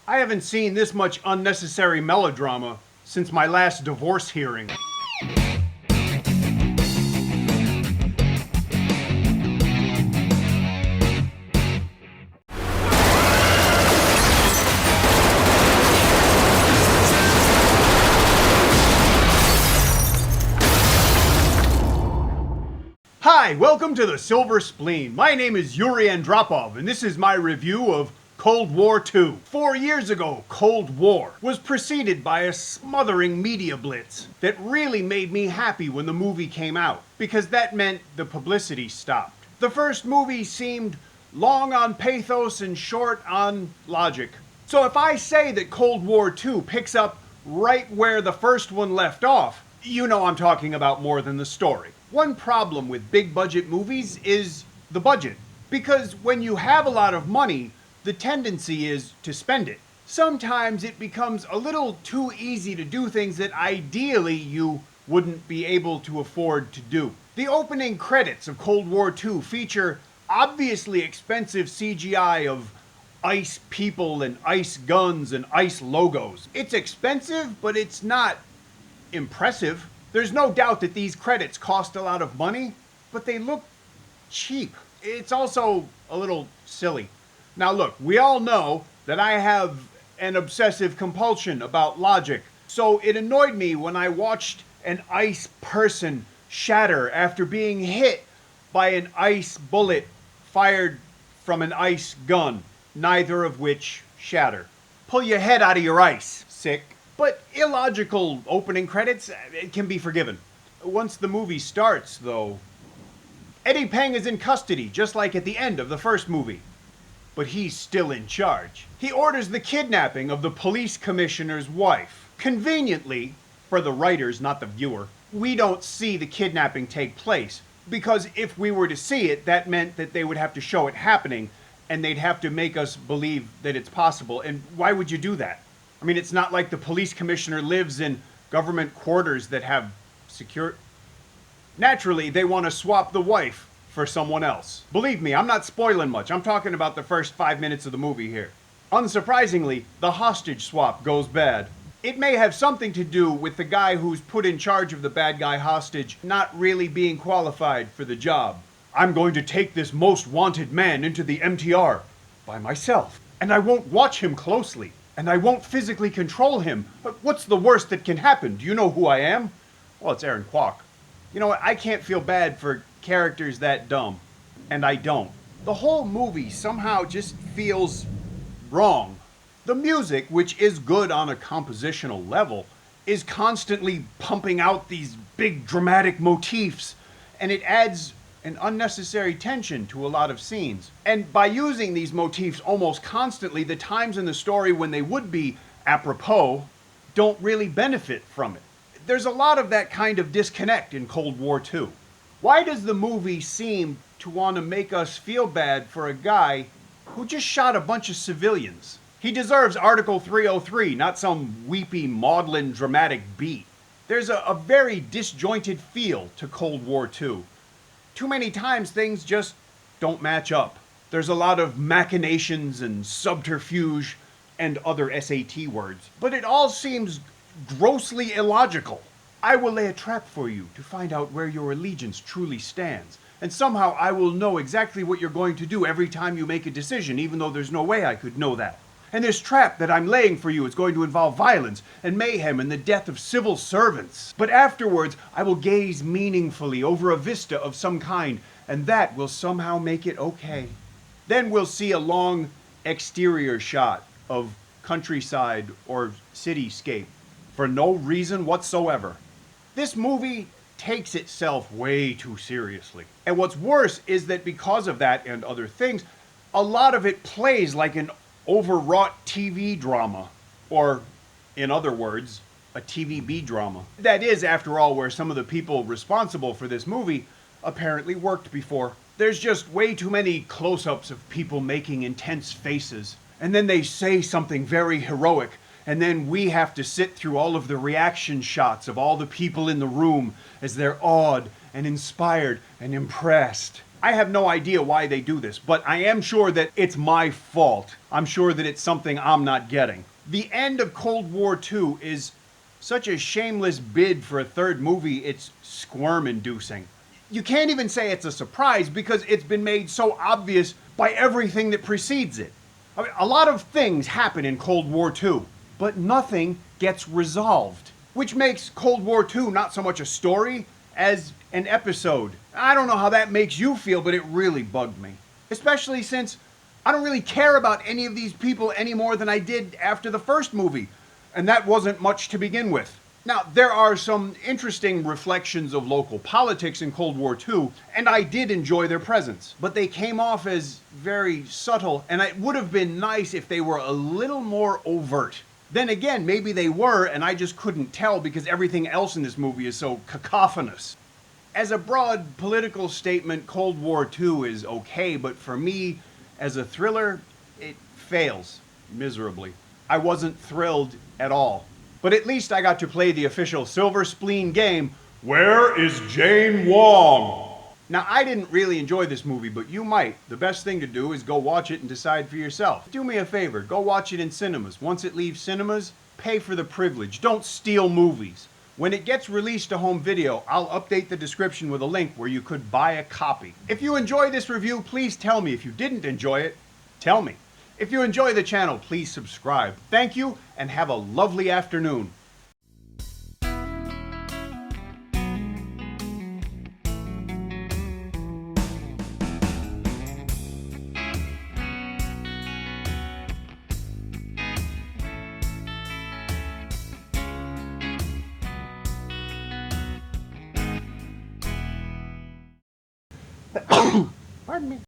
I haven't seen this much unnecessary melodrama since my last divorce hearing. Hi, welcome to the Silver Spleen. My name is Yuri Andropov, and this is my review of Cold War II. 4 years ago, Cold War was preceded by a smothering media blitz that really made me happy when the movie came out, because that meant the publicity stopped. The first movie seemed long on pathos and short on logic. So if I say that Cold War II picks up right where the first one left off, you know I'm talking about more than the story. One problem with big budget movies is the budget. Because when you have a lot of money, the tendency is to spend it. Sometimes it becomes a little too easy to do things that ideally you wouldn't be able to afford to do. The opening credits of Cold War II feature obviously expensive CGI of ice people and ice guns and ice logos. It's expensive, but it's not impressive. There's no doubt that these credits cost a lot of money, but they look cheap. It's also a little silly. Now look, we all know that I have an obsessive compulsion about logic, so it annoyed me when I watched an ice person shatter after being hit by an ice bullet fired from an ice gun, neither of which shatter. Pull your head out of your ice, sick. But illogical opening credits, it can be forgiven. Once the movie starts, though, Eddie Peng is in custody, just like at the end of the first movie. But he's still in charge. He orders the kidnapping of the police commissioner's wife. Conveniently, for the writers, not the viewer, we don't see the kidnapping take place. Because if we were to see it, that meant that they would have to show it happening, and they'd have to make us believe that it's possible. And why would you do that? I mean, it's not like the police commissioner lives in government quarters that have secure... Naturally, they want to swap the wife for someone else. Believe me, I'm not spoiling much. I'm talking about the first 5 minutes of the movie here. Unsurprisingly, the hostage swap goes bad. It may have something to do with the guy who's put in charge of the bad guy hostage not really being qualified for the job. I'm going to take this most wanted man into the MTR by myself, and I won't watch him closely. And I won't physically control him. But what's the worst that can happen? Do you know who I am? Well, it's Arron Kwok. You know what? I can't feel bad for characters that dumb. And I don't. The whole movie somehow just feels wrong. The music, which is good on a compositional level, is constantly pumping out these big dramatic motifs. And it adds an unnecessary tension to a lot of scenes. And by using these motifs almost constantly, the times in the story when they would be apropos don't really benefit from it. There's a lot of that kind of disconnect in Cold War II. Why does the movie seem to want to make us feel bad for a guy who just shot a bunch of civilians? He deserves Article 303, not some weepy, maudlin, dramatic beat. There's a very disjointed feel to Cold War II. Too many times things just don't match up. There's a lot of machinations and subterfuge and other SAT words, but it all seems grossly illogical. I will lay a trap for you to find out where your allegiance truly stands, and somehow I will know exactly what you're going to do every time you make a decision, even though there's no way I could know that. And this trap that I'm laying for you is going to involve violence and mayhem and the death of civil servants. But afterwards, I will gaze meaningfully over a vista of some kind, and that will somehow make it okay. Then we'll see a long exterior shot of countryside or cityscape for no reason whatsoever. This movie takes itself way too seriously. And what's worse is that because of that and other things, a lot of it plays like an overwrought TV drama, or, in other words, a TVB drama. That is, after all, where some of the people responsible for this movie apparently worked before. There's just way too many close-ups of people making intense faces, and then they say something very heroic, and then we have to sit through all of the reaction shots of all the people in the room as they're awed and inspired and impressed. I have no idea why they do this, but I am sure that it's my fault. I'm sure that it's something I'm not getting. The end of Cold War II is such a shameless bid for a third movie, it's squirm-inducing. You can't even say it's a surprise because it's been made so obvious by everything that precedes it. I mean, a lot of things happen in Cold War II, but nothing gets resolved, which makes Cold War II not so much a story as an episode. I don't know how that makes you feel, but it really bugged me. Especially since I don't really care about any of these people any more than I did after the first movie, and that wasn't much to begin with. Now, there are some interesting reflections of local politics in Cold War II, and I did enjoy their presence. But they came off as very subtle, and it would have been nice if they were a little more overt. Then again, maybe they were, and I just couldn't tell because everything else in this movie is so cacophonous. As a broad political statement, Cold War II is okay, but for me, as a thriller, it fails miserably. I wasn't thrilled at all. But at least I got to play the official Silver Spleen game, Where is Jane Wong? Now, I didn't really enjoy this movie, but you might. The best thing to do is go watch it and decide for yourself. Do me a favor, go watch it in cinemas. Once it leaves cinemas, pay for the privilege. Don't steal movies. When it gets released to home video, I'll update the description with a link where you could buy a copy. If you enjoy this review, please tell me. If you didn't enjoy it, tell me. If you enjoy the channel, please subscribe. Thank you, and have a lovely afternoon. Pardon me.